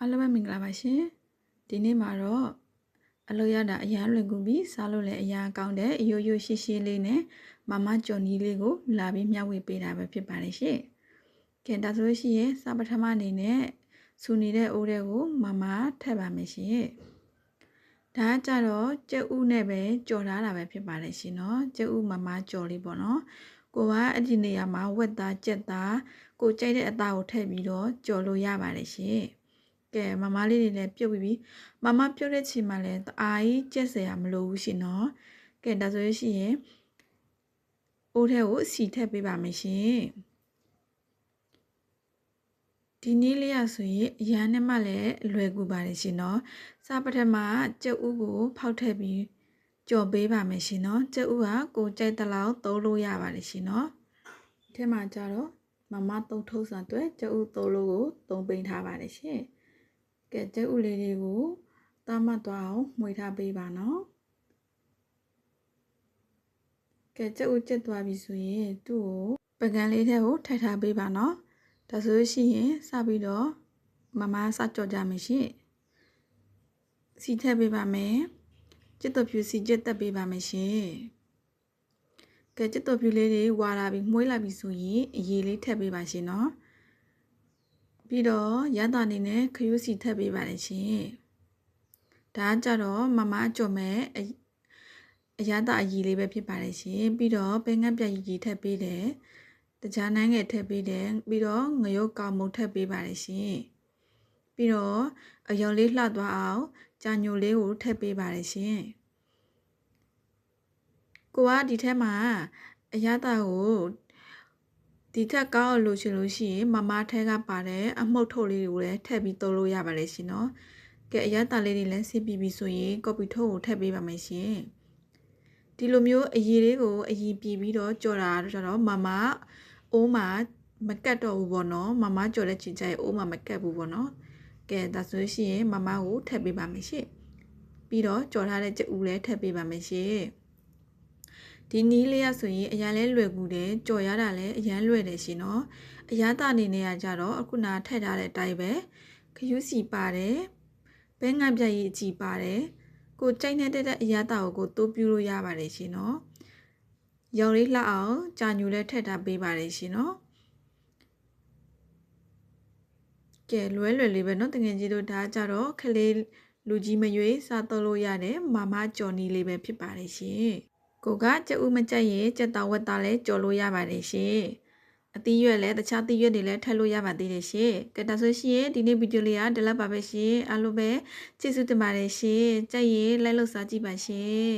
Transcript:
အားလုံးပဲမင်္ဂလာပါရှင်ဒီနေ့မှာတော့အလုပ်ရတာအရန်လွယ်ကူပြီးစားလို့လည်းအရန်ကောင်းတဲ့အယိုးယိုးရှိရှိလေးနဲ့မမကျော်နီးလေးကိုလာပြီးမျှဝေပေးတာပဲဖြစ်ပါတယ်ရှင်ကဲဒါဆိုလို့ရှိရင်စပထမအနေနဲ့စူနေတဲ့အိုးတွေကိုမမထည့်ပါမယ်ရှင်ဒါကကြတော့ကြက်ဥနဲ့ပဲကြော်ထားတာပဲဖြစ်ပါတယ်ရှင်နော်ကြက်ဥမမကြော်လေးပေါ့နော်ကိုကအဲ့ဒီနေရာမှာဝက်သားကြက်သားကိုကြိုက်တဲ့အသားကိုထည့်ပြီးတော့ကြော်လို့ရပါတယ်ရှင်ကဲမမလေးတွေလည်းပြုတ်ပြီးမမပြုတ်တဲ့ချိန်မှာလည်းတအားကြီးကြက်စရာမလိုဘူးရှင်နော်ကဲဒါဆိုလို့ရှိရင်အိုးထဲကိုစီထည့်ပေးပါမယ်ရှင်ဒီနည်းလေးရဆိုရင်အရန်နဲ့မှလည်းလွယ်ကူပါတယ်ရှင်နော်စပထမကြက်ဥကိုဖောက်ထည့်ပြီးကြော်ပေးပါမယ်ရှင်နော်ကြက်ဥကကိုကြိုက်တဲ့လောက်သုံးလို့ရပါတယ်ရှင်နော်ဒီထဲမှာကြတော့မမသုံးထုတ်စာအတွက်ကြက်ဥသုံးလို့ကိုသုံးပိန်ထားပါတယ်ရှင်ကဲကြက်ဥလေးတွေကိုတာမတ်သွားအောင်မှွေထားပေးပါနော်ကဲကြက်ဥကျက်သွားပြီဆိုရင်သူ့ကိုပကံလေးထဲကိုထည့်ထားပေးပါနော်ဒါဆိုလို့ရှိရင်စပြီးတော့မမစကြော်ကြမယ်ရှင်စီထည့်ပေးပါမယ်ကျက်တော်ဖြူစီကျက်တက်ပေးပါမယ်ရှင်ကဲကျက်တော်ဖြူလေးတွေဝါလာပြီးမှုေးလာပြီဆိုရင်အရေးလေးထည့်ပေးပါရှင်နော်ပြီးတော့ရတာနေနဲ့ခရုစီထည့်ပေးပါတယ်ရှင်ဒါကြတော့မမကြော်မယ်အရသာအရေးလေးပဲဖြစ်ပါတယ်ရှင်ပြီးတော့ပဲငတ်ပြကြီးထည့်ပေးတယ်တကြားနှမ်းငယ်ထည့်ပေးတယ်ပြီးတော့ငရုတ်ကောင်မုတ်ထည့်ပေးပါတယ်ရှင်ပြီးတော့အယောင်လေးလှသွားအောင်ကြာညိုလေးကိုထည့်ပေးပါတယ်ရှင်ကိုကဒီထက်မှာအရသာကိုဒီထက်ကောင်းလို့ရှိရင်မမထဲကပါတယ်အမှုတ်ထုတ်လေးကိုလည်းထည့်ပြီးသုံးလို့ရပါတယ်ရှင်နော်ကဲအရသာလေးတွေလည်းစစ်ပြီးပြီဆိုရင်ကော်ပီထုတ်ကိုထည့်ပေးပါမယ်ရှင်ဒီလိုမျိုးအရည်လေးကိုအရင်ပြည်ပြီးတော့ကြော်တာတော့ကျတော့မမအိုးမှာမကတ်တော့ဘူးပေါ့နော်မမကြော်တဲ့ချင်ချိုင်အိုးမှာမကတ်ဘူးပေါ့နော်ကဲဒါဆိုရင်မမကိုထည့်ပေးပါမယ်ရှင်ပြီးတော့ကြော်ထားတဲ့ကြက်ဥလည်းထည့်ပေးပါမယ်ရှင်ဒီနီးလေးရဆိုရင်အရန်လဲလွယ်ကူတယ်ကြော်ရတာလည်းအရန်လွယ်တယ်ရှင်နော်အရသာအနေနဲ့ကကြတော့အခုနာထည့်ထားတဲ့အတိုင်းပဲခရူးစီပါတယ်ဘဲငတ်ပြတ်ကြီးအကြည့်ပါတယ်ကိုကြိုက်တဲ့အရသာကိုတိုးပြလို့ရပါတယ်ရှင်နော်ရောင်လေးလှအောင်ကြာညိုလည်းထည့်ထားပေးပါတယ်ရှင်နော်ကဲလွယ်လေးပဲနော်တကယ်ကြီးတို့ဒါကြတော့ခလေးလူကြီးမရွေးစားတော့လို့ရတယ်မမကြော်နီလေးပဲဖြစ်ပါတယ်ရှင်ကိုကကြက်ဥမကြက်ရင်ကြက်တောင်ဝက်သားလည်းကြော်လို့ရပါတယ်ရှင်အသီးရွက်လည်းတခြားသီးရွက်တွေလည်းထည့်လို့ရပါသေးတယ်ရှင်ကဲဒါဆိုရှင်ဒီနေ့ဗီဒီယိုလေးကဒီလောက်ပါပဲရှင်အားလုံးပဲကျေးဇူးတင်ပါတယ်ရှင်ကြက်ရင်လိုက်လို့စားကြည့်ပါရှင်